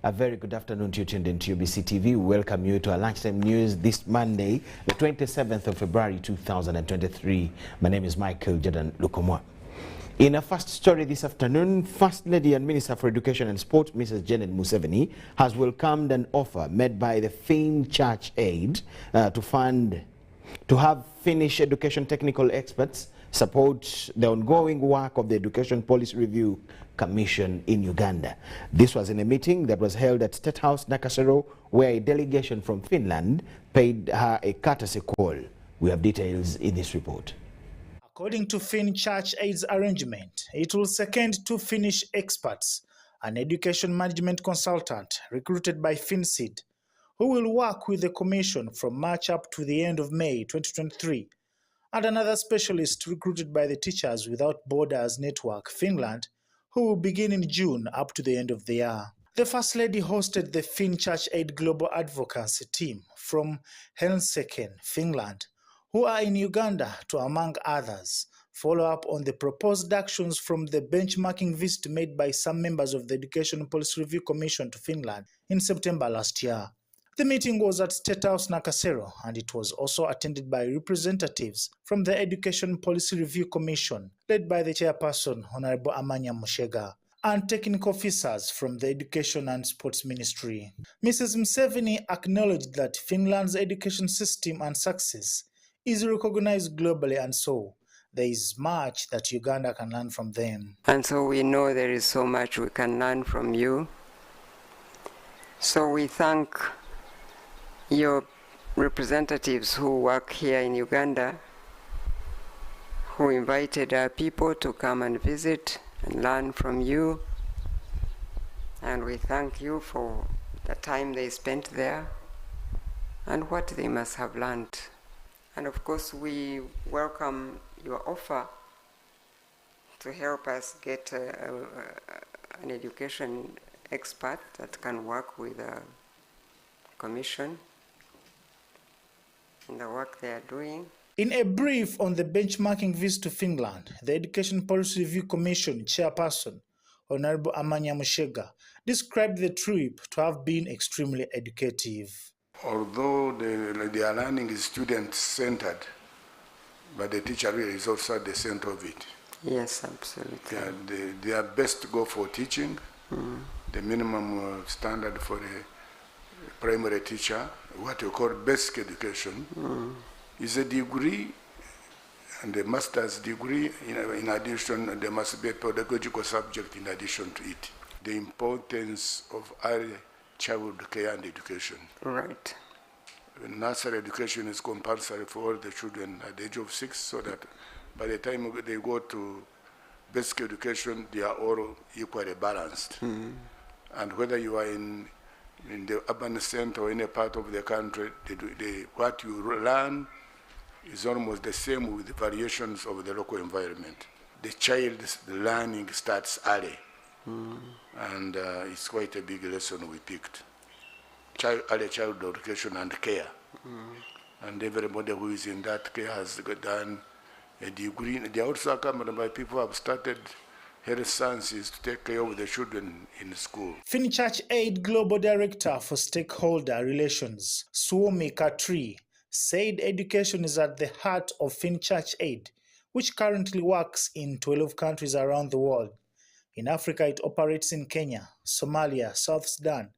A very good afternoon to you tuned in to UBC TV. We welcome you to our lunchtime news this Monday, the 27th of February 2023. My name is Michael Jordan Lukomwa. In a first story this afternoon, First Lady and Minister for Education and Sport, Mrs. Janet Museveni, has welcomed an offer made by the Finn Church Aid to have Finnish education technical experts support the ongoing work of the Education Policy Review Commission in Uganda. This was in a meeting that was held at State House, Nakasero, where a delegation from Finland paid her a courtesy call. We have details in this report. According to Finn Church Aid's arrangement, it will second 2 Finnish experts, an education management consultant recruited by FinSeed, who will work with the Commission from March up to the end of May 2023, and another specialist recruited by the Teachers Without Borders Network, Finland, who will begin in June up to the end of the year. The First Lady hosted the Finn Church Aid Global Advocacy team from Helsinki, Finland, who are in Uganda to, among others, follow up on the proposed actions from the benchmarking visit made by some members of the Education Policy Review Commission to Finland in September last year. The meeting was at State House, Nakasero, and it was also attended by representatives from the Education Policy Review Commission, led by the chairperson, Honorable Amanya Mushega, and technical officers from the Education and Sports Ministry. Mrs. Museveni acknowledged that Finland's education system and success is recognized globally, and so there is much that Uganda can learn from them. And so we know there is so much we can learn from you. So we thank your representatives who work here in Uganda, who invited our people to come and visit and learn from you. And we thank you for the time they spent there and what they must have learned. And of course, we welcome your offer to help us get an education expert that can work with the Commission in the work they are doing. In a brief on the benchmarking visit to Finland, the Education Policy Review Commission chairperson, Honorable Amanya Mushega, described the trip to have been extremely educative. Although the learning is student-centered, but the teacher really is also at the center of it. Yes, absolutely. They are best to go for teaching. The minimum standard for a primary teacher, what you call basic education, is a degree, and a master's degree. In addition, there must be a pedagogical subject in addition to it. The importance of early child care and education. Right. Nursery education is compulsory for all the children at the age of 6, so that by the time they go to basic education, they are all equally balanced. And whether you are in the urban center or any part of the country, what you learn is almost the same with the variations of the local environment. The child's learning starts early, and it's quite a big lesson we picked. Early childhood education and care. And everybody who is in that care has done a degree. They are also accompanied by people who have started health sciences to take care of the children in school. Finn Church Aid Global Director for Stakeholder Relations, Suomi Katri, said education is at the heart of Finn Church Aid, which currently works in 12 countries around the world. In Africa, it operates in Kenya, Somalia, South Sudan,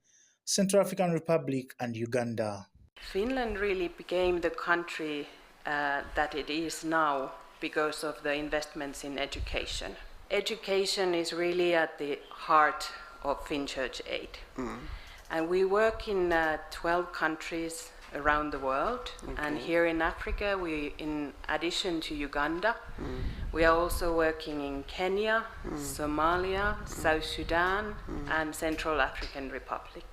Central African Republic, and Uganda. Finland really became the country that it is now because of the investments in education. Education is really at the heart of Finn Church Aid. And we work in 12 countries around the world. And here in Africa, in addition to Uganda, we are also working in Kenya, Somalia, South Sudan, and Central African Republic.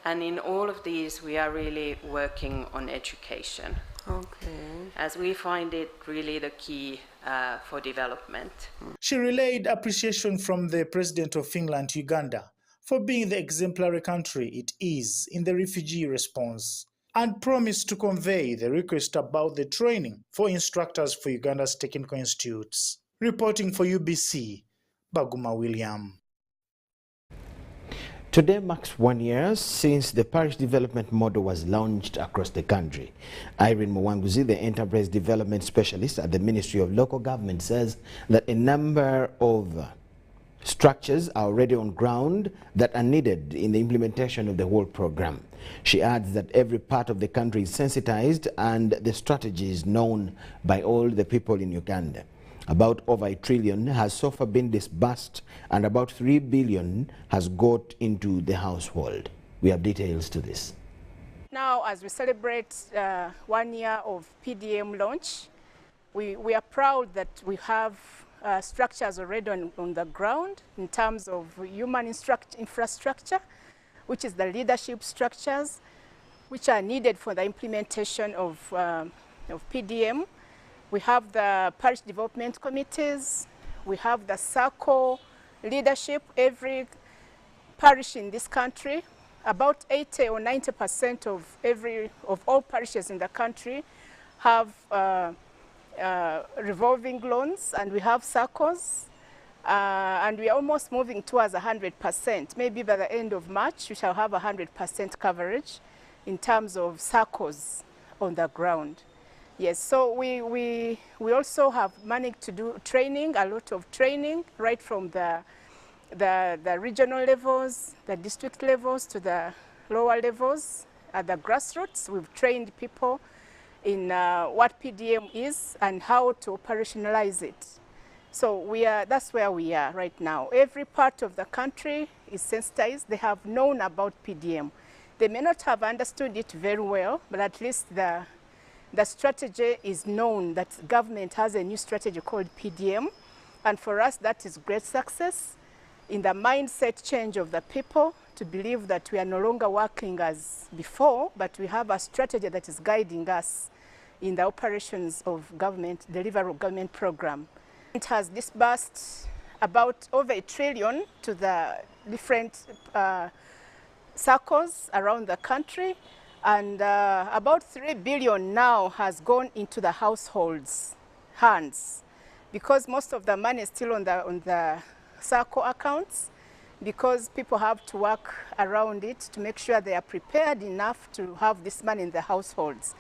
And in all of these, we are really working on education. As we find it really the key for development. She relayed appreciation from the President of Finland to Uganda for being the exemplary country it is in the refugee response, and promised to convey the request about the training for instructors for Uganda's technical institutes. Reporting for UBC, Baguma William. Today marks 1 year since the parish development model was launched across the country. Irene Mwanguzi, the enterprise development specialist at the Ministry of Local Government, says that a number of structures are already on ground that are needed in the implementation of the whole program. She adds that every part of the country is sensitized and the strategy is known by all the people in Uganda. About over $1 trillion has so far been disbursed and about $3 billion has got into the household. We have details to this. Now, as we celebrate 1 year of PDM launch, we are proud that we have structures already on the ground in terms of human infrastructure, which is the leadership structures, which are needed for the implementation of PDM. We have the parish development committees, we have the circle leadership. Every parish in this country, about 80 or 90% of all parishes in the country have revolving loans, and we have circles, and we are almost moving towards 100%. Maybe by the end of March, we shall have 100% coverage in terms of circles on the ground. Yes, so we also have managed to do training, a lot of training, right from the regional levels, the district levels to the lower levels. At the grassroots, we've trained people in what PDM is and how to operationalize it. So that's where we are right now. Every part of the country is sensitized. They have known about PDM. They may not have understood it very well, but at least the strategy is known, that government has a new strategy called PDM. And for us, that is great success in the mindset change of the people to believe that we are no longer working as before, but we have a strategy that is guiding us in the operations of government, delivery of government program. It has disbursed about over $1 trillion to the different circles around the country, and about $3 billion now has gone into the households' hands, because most of the money is still on the circle accounts, because people have to work around it to make sure they are prepared enough to have this money in the households.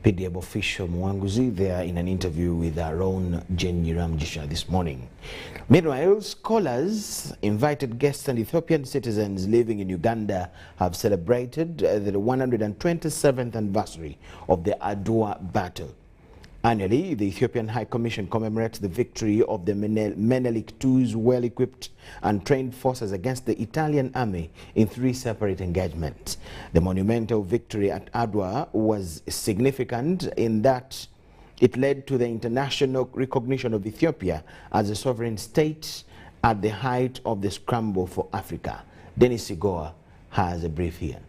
PDM official Mwanguzi there in an interview with our own Jenny Ramjisha this morning. Meanwhile, scholars, invited guests and Ethiopian citizens living in Uganda have celebrated the 127th anniversary of the Adwa battle. Annually, the Ethiopian High Commission commemorates the victory of the Menelik II's well-equipped and trained forces against the Italian army in 3 separate engagements. The monumental victory at Adwa was significant in that it led to the international recognition of Ethiopia as a sovereign state at the height of the scramble for Africa. Dennis Sigoa has a brief here.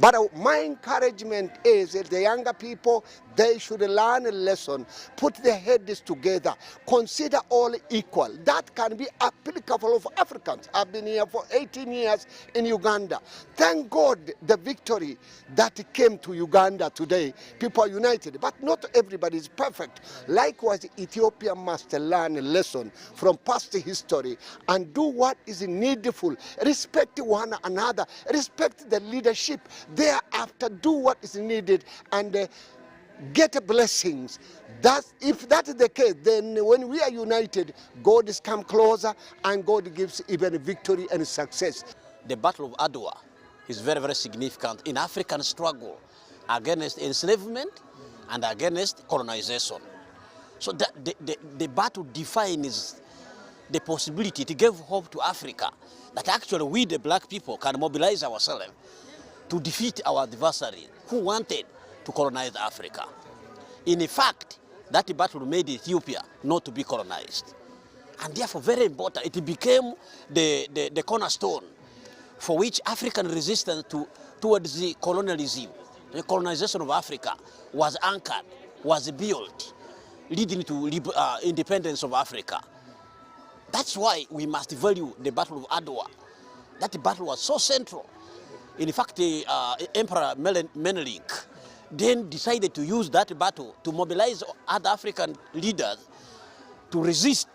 But my encouragement is that the younger people, they should learn a lesson, put their heads together, consider all equal. That can be applicable for Africans. I've been here for 18 years in Uganda. Thank God the victory that came to Uganda today. People are united, but not everybody is perfect. Likewise, Ethiopia must learn a lesson from past history and do what is needful. Respect one another, respect the leadership. Thereafter, do what is needed and get blessings. If that is the case, then when we are united, God is come closer and God gives even victory and success. The Battle of Adwa is very, very significant in African struggle against enslavement and against colonization. So the battle defines the possibility to give hope to Africa that actually we, the black people, can mobilize ourselves to defeat our adversary who wanted to colonize Africa. In fact, that battle made Ethiopia not to be colonized. And therefore, very important, it became the cornerstone for which African resistance towards the colonialism, the colonization of Africa, was anchored, was built, leading to independence of Africa. That's why we must value the Battle of Adwa. That battle was so central. In fact, Emperor Menelik then decided to use that battle to mobilize other African leaders to resist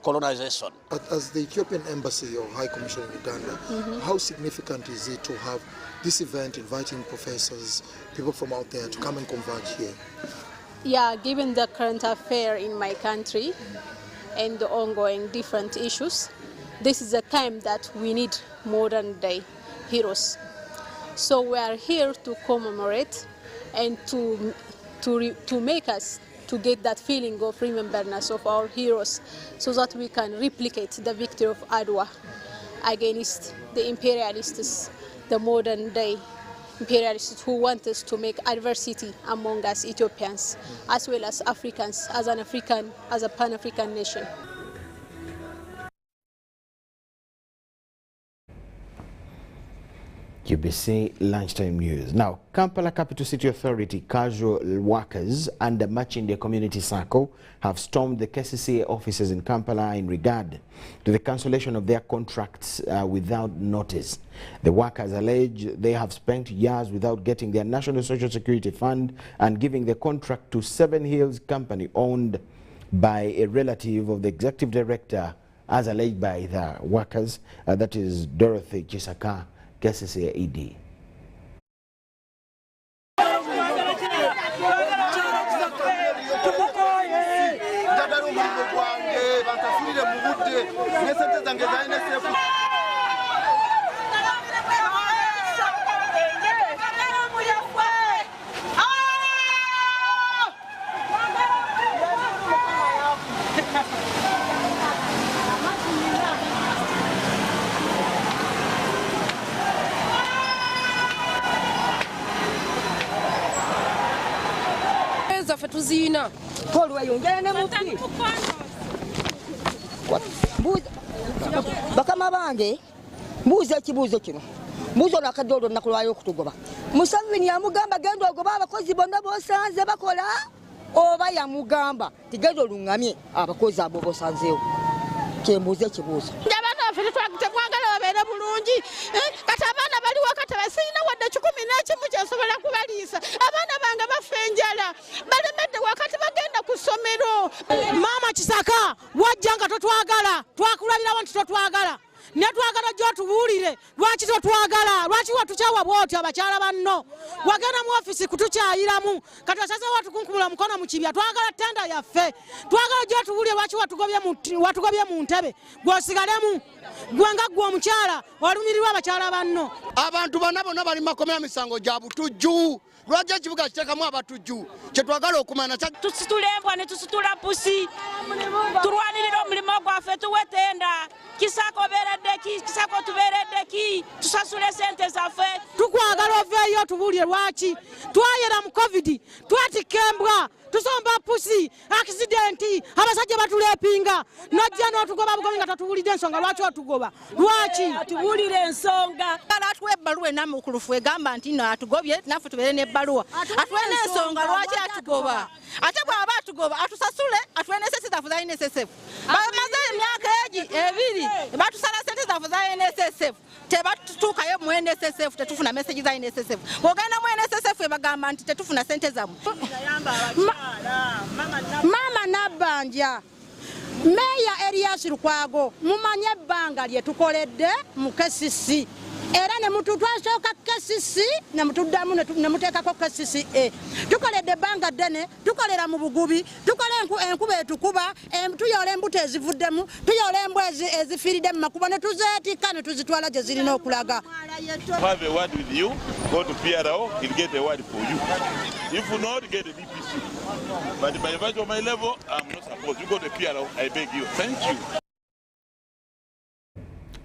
colonization. As the Ethiopian Embassy or High Commission in Uganda, how significant is it to have this event inviting professors, people from out there to come and converge here? Yeah, given the current affair in my country and the ongoing different issues, this is a time that we need modern day heroes. So we are here to commemorate and to make us to get that feeling of remembrance of our heroes so that we can replicate the victory of Adwa against the imperialists, the modern day imperialists who want us to make adversity among us Ethiopians, as well as Africans, as a Pan-African nation. UBC Lunchtime News. Now, Kampala Capital City Authority casual workers under Machindia Community Circle have stormed the KCCA offices in Kampala in regard to the cancellation of their contracts without notice. The workers allege they have spent years without getting their National Social Security Fund and giving the contract to Seven Hills Company owned by a relative of the executive director, as alleged by the workers, that is Dorothy Chisaka, KCCA ED. Tuzina polwa yongera ne mupi bakama bange mbuuza ekibuuzo kino mbuuza nakadolo nakulwayo okutugoba Museveni yamugamba genda ogoba abakozi bonna bosanze bakola oba yamugamba tigenda olungamye abakozi abo bosanzeewo kyembuuza ekibuuzo twagala babeera bulungi kati abaana bali wakati basirina wadde 11 kyesobola kubaliisa abaana bange bafa enjala balemedde wakati bagenda ku ssomero. Maama Kisaka wajja nga totwagala twakulabirawo nti totwagala netwagala gy'otubuulire lwaki totwagala lwaki watukyawa bw'otyo abakyala banno wagenda mu ofisi kutukyayiramu kati wasazeewo watukunkumula mukono mu kibya twagala tenda yaffe twagala gy'otubuulire lwaki watugobye mu ntebe gw'osigalemu gwe nga ggwe omukyala walumirirwa abakyala banno. Abantu bonna bonna bali makomera misango gya butujju lwaki ekibuga kitekamu abatujju kyetwagala okumana tusitula embwa ne tusitula pusi tulwanirira omulimu gwaffe tuwetenda Kisako bereddeki Kisako tubereddeki tusasule sente zaffe tukwagala oveeyo tubuulire lwaki twayera mu covid twatika embwa tusomba pusi accidenti abasajja batulepinga nojja n'otugoba bugobi nga tatubuulidde ensonga lwaki otugoba lwaki tubuulire ensonga atwe ebbaluwa enamukulufu egamba nti no atugobye naffe tubeere n'ebbaluwa atwe n'ensonga lwaki atugoba ate bw'aba atugoba atusasule atwe n'esente zaffe za NSSF bamaze emyaka egi ebiri batusala sente zaffe za NSSF tebatutuukayo mu NSSF tetufuna meseji za NSSF bw'ogenda mu NSSF ebagamba nti tetufuna sente zammwe. Mama Nabanja Meya Elias Lukwago mumanye ebbanga lye tukoledde mu KCC era ne mututwasooka KCC ne mutuddamu ne muteekako KCCA tukoledde ebbanga ddene tukolera mu bugubi tukola enkuba etukuba tuyola embuto ezivuddemu tuyola embwa ezifiiridde mu makubo ne tuzeetikka ne tuzitwala gye zirina okulaga. Have a word with you, go to PRO, he'll get a word for you. If you not, get a DPC. But by virtue of my level, I'm not supposed. You go to PRO, I beg you. Thank you.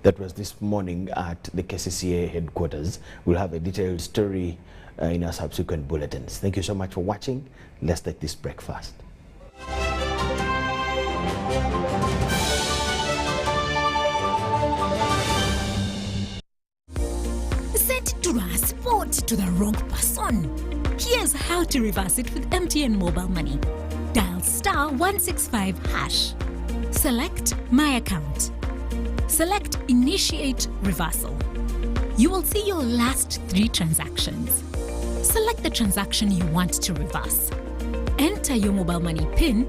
That was this morning at the KCCA headquarters. We'll have a detailed story in our subsequent bulletins. Thank you so much for watching. Let's take this break fast. Send transport to the wrong person. Here's how to reverse it with MTN Mobile Money. Dial *165#. Select My Account. Select Initiate Reversal. You will see your last 3 transactions. select the transaction you want to reverse. Enter your mobile money PIN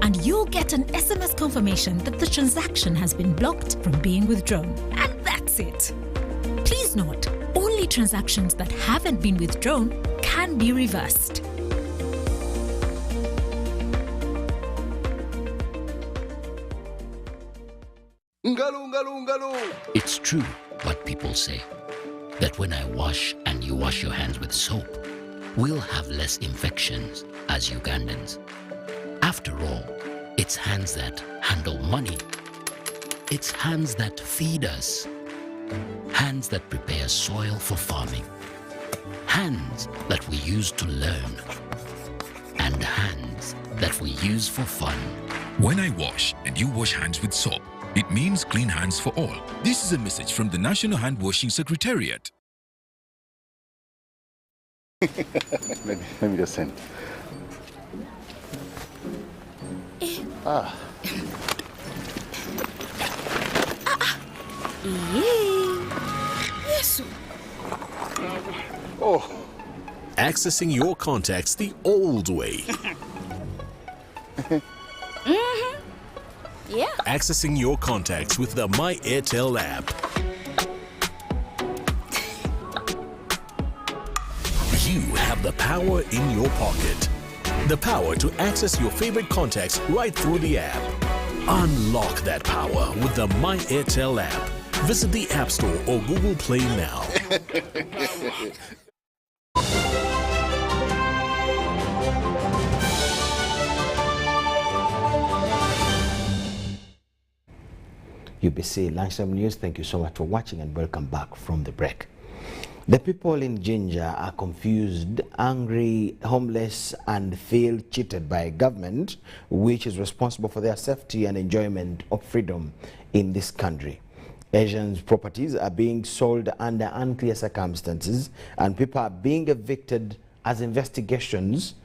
and you'll get an SMS confirmation that the transaction has been blocked from being withdrawn. And that's it. Please note, only transactions that haven't been withdrawn can be reversed. It's true what people say, that when I wash and you wash your hands with soap, we'll have less infections as Ugandans. After all, it's hands that handle money. It's hands that feed us. Hands that prepare soil for farming. Hands that we use to learn. And hands that we use for fun. When I wash and you wash hands with soap, it means clean hands for all. This is a message from the National Hand Washing Secretariat. Let me just send. Yes. Oh. Accessing your contacts the old way. Yeah. Accessing your contacts with the My Airtel app. You have the power in your pocket. The power to access your favorite contacts right through the app. Unlock that power with the My Airtel app. Visit the App Store or Google Play now. UBC Lunchtime News, thank you so much for watching and welcome back from the break. The people in Jinja are confused, angry, homeless and feel cheated by a government which is responsible for their safety and enjoyment of freedom in this country. Asians' properties are being sold under unclear circumstances and people are being evicted as investigations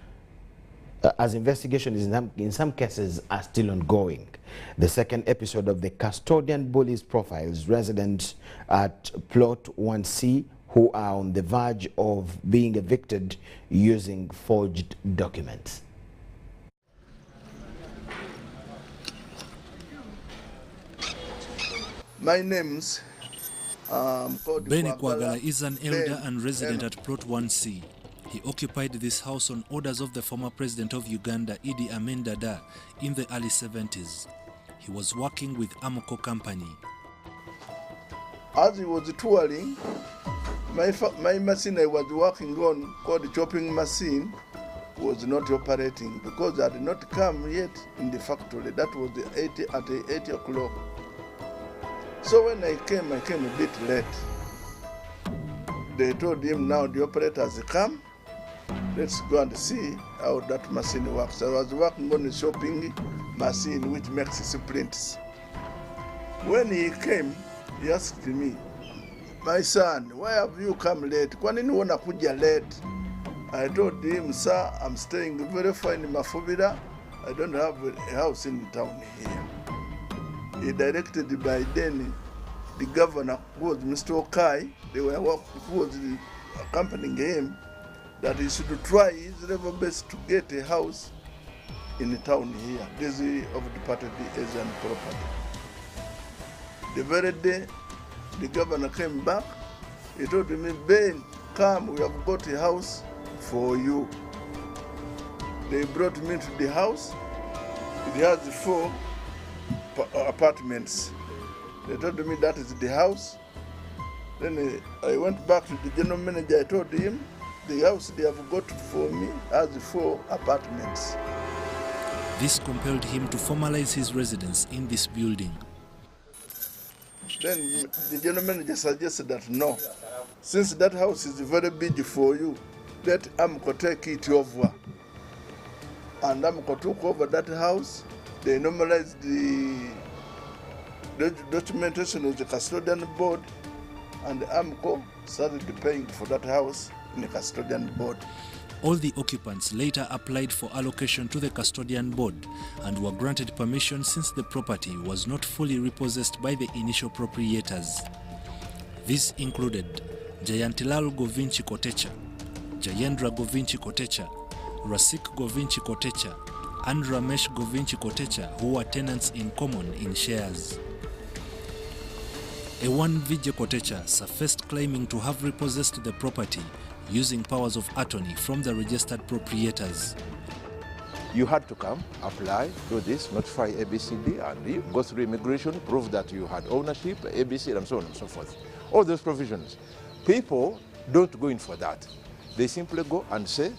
in some cases are still ongoing. The second episode of the Custodian Bullies profiles residents at Plot 1C who are on the verge of being evicted using forged documents. My name's Benny Kwagala is an elder and resident at Plot 1C. He occupied this house on orders of the former president of Uganda, Idi Amin Dada, in the early 70s. He was working with Amoco Company. As he was touring, my machine I was working on, called the chopping machine, was not operating because I had not come yet in the factory. That was at 8 o'clock. So when I came a bit late. They told him now the operators come. Let's go and see how that machine works. I was working on the shopping machine which makes sprints. When he came, he asked me, "My son, why have you come late? Kwa nini unakuja late?" I told him, "Sir, I'm staying very fine in Mafubira. I don't have a house in town here." He directed by then the governor, who was Mr. Okai, who was accompanying him, that he should try his level best to get a house in the town here. This is of departed Asian property. The very day the governor came back, he told me, "Ben, come, we have got a house for you." They brought me to the house. It has 4 apartments. They told me that is the house. Then I went back to the general manager. I told him, the house they have got for me has 4 apartments. This compelled him to formalize his residence in this building. Then the general manager suggested that no, since that house is very big for you, let Amco take it over. And Amco took over that house. They normalized the documentation with the custodian board, and Amco started paying for that house in the custodian board. All the occupants later applied for allocation to the custodian board and were granted permission since the property was not fully repossessed by the initial proprietors. This included Jayantilal Govinci Kotecha, Jayendra Govinchi Kotecha, Rasik Govinchi Kotecha, and Ramesh Govinchi Kotecha, who were tenants in common in shares. Ewan Vijay Kotecha surfaced claiming to have repossessed the property using powers of attorney from the registered proprietors. You had to come, apply, do this, notify ABCD, and you go through immigration, prove that you had ownership, ABC, and so on and so forth. All those provisions. People don't go in for that. They simply go and say,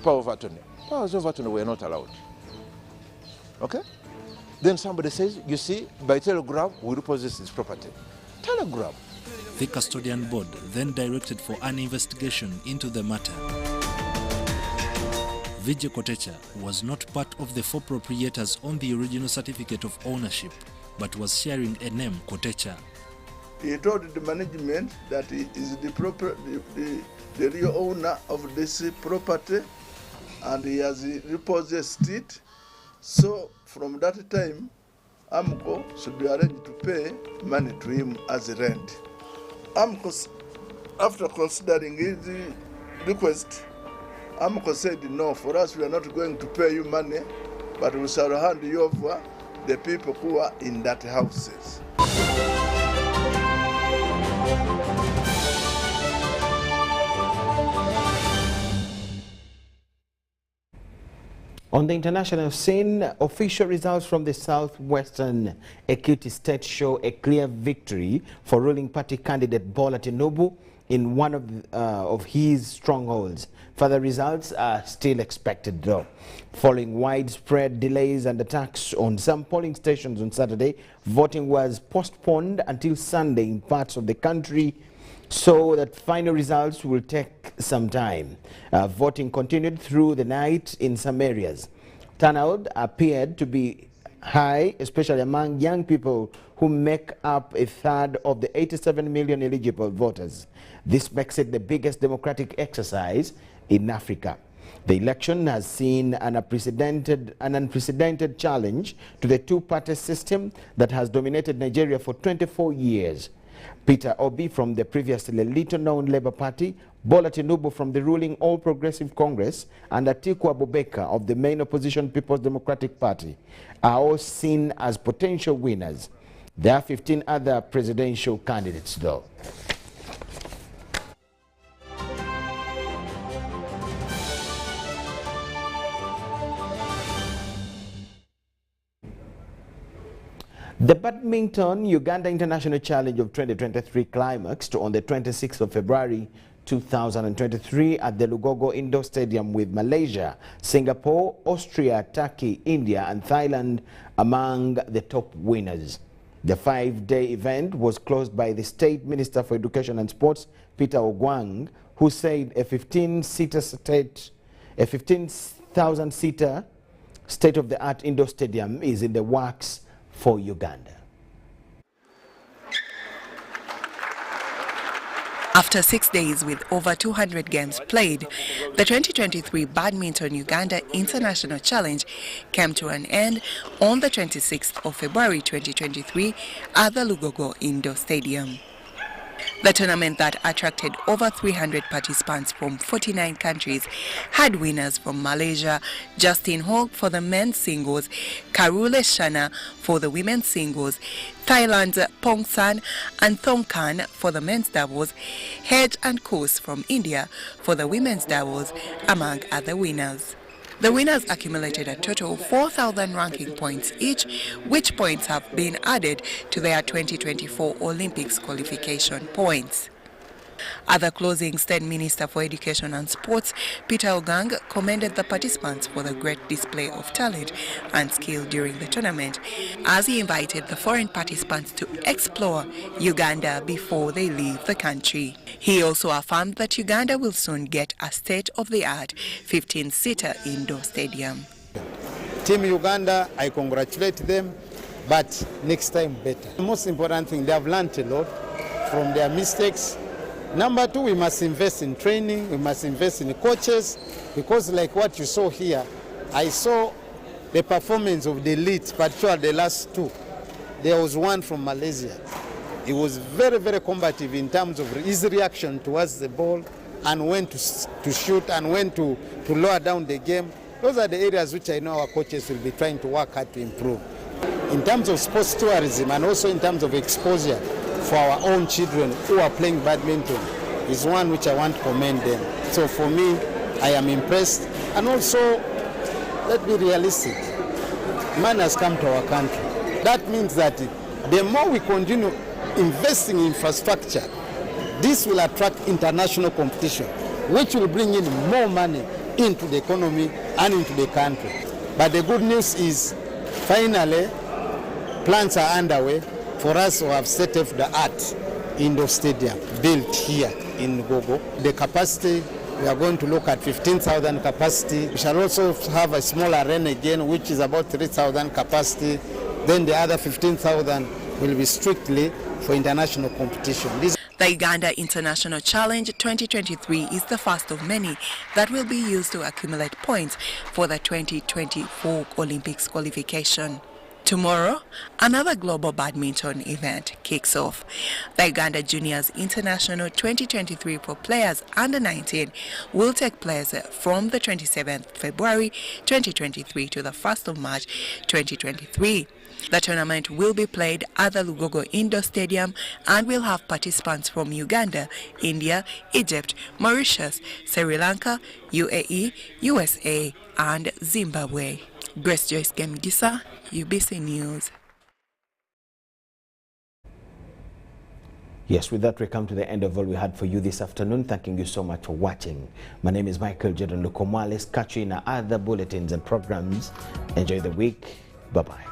power of attorney. Powers of attorney were not allowed. Okay? Then somebody says, you see, by telegram, we repossess this property. Telegram. The custodian board then directed for an investigation into the matter. Vijay Kotecha was not part of the 4 proprietors on the original certificate of ownership, but was sharing a name, Kotecha. He told the management that he is the real owner of this property and he has repossessed it. So from that time, AMCO should be arranged to pay money to him as a rent. AMCO, after considering his request, AMCO said, no, for us we are not going to pay you money, but we shall hand you over the people who are in that houses. On the international scene, official results from the southwestern Equity state show a clear victory for ruling party candidate Bola Tinubu in one of his strongholds. Further results are still expected though. Following widespread delays and attacks on some polling stations on Saturday, voting was postponed until Sunday in parts of the country, so that final results will take some time. Voting continued through the night in some areas. Turnout appeared to be high, especially among young people who make up a third of the 87 million eligible voters. This makes it the biggest democratic exercise in Africa. The election has seen an unprecedented challenge to the two-party system that has dominated Nigeria for 24 years. Peter Obi from the previously little-known Labour Party, Bola Tinubu from the ruling All Progressive Congress, and Atiku Abubakar of the main opposition People's Democratic Party are all seen as potential winners. There are 15 other presidential candidates though. The Badminton Uganda International Challenge of 2023 climaxed on the 26th of February 2023 at the Lugogo Indoor Stadium with Malaysia, Singapore, Austria, Turkey, India and Thailand among the top winners. The 5-day event was closed by the State Minister for Education and Sports, Peter Ogwang, who said a 15,000-seater state-of-the-art indoor stadium is in the works for Uganda. After 6 days with over 200 games played, the 2023 Badminton Uganda International Challenge came to an end on the 26th of February 2023 at the Lugogo Indoor Stadium. The tournament that attracted over 300 participants from 49 countries had winners from Malaysia, Justin Hogg for the men's singles, Karule Shana for the women's singles, Thailand's Pongsan and Thongkan for the men's doubles, Hedge and Kos from India for the women's doubles, among other winners. The winners accumulated a total of 4,000 ranking points each, which points have been added to their 2024 Olympics qualification points. At the closing, State Minister for Education and Sports, Peter Ogang, commended the participants for the great display of talent and skill during the tournament, as he invited the foreign participants to explore Uganda before they leave the country. He also affirmed that Uganda will soon get a state-of-the-art 15-seater indoor stadium. Team Uganda, I congratulate them, but next time better. The most important thing, they have learned a lot from their mistakes. Number two, we must invest in training, we must invest in coaches, because like what you saw here, I saw the performance of the elite, particularly the last two. There was one from Malaysia. He was very, very combative in terms of his reaction towards the ball, and when to shoot and when to lower down the game. Those are the areas which I know our coaches will be trying to work hard to improve. In terms of sports tourism and also in terms of exposure for our own children who are playing badminton is one which I want to commend them. So for me, I am impressed. And also, let's be realistic. Man has come to our country. That means that the more we continue investing in infrastructure, this will attract international competition, which will bring in more money into the economy and into the country. But the good news is, finally, plans are underway for us to have state-of-the-art indoor stadium built here in Gogo. The capacity, we are going to look at 15,000 capacity. We shall also have a small arena again, which is about 3,000 capacity. Then the other 15,000 will be strictly for international competition. The Uganda International Challenge 2023 is the first of many that will be used to accumulate points for the 2024 Olympics qualification. Tomorrow, another global badminton event kicks off. The Uganda Juniors International 2023 for players under 19 will take place from the 27th February 2023 to the 1st of March 2023. The tournament will be played at the Lugogo Indoor Stadium and will have participants from Uganda, India, Egypt, Mauritius, Sri Lanka, UAE, USA, and Zimbabwe. Grace Joyce Gemgisa, UBC News. Yes, with that we come to the end of all we had for you this afternoon. Thanking you so much for watching. My name is Michael Jordan Lukomwa. Let's catch you in our other bulletins and programs. Enjoy the week. Bye-bye.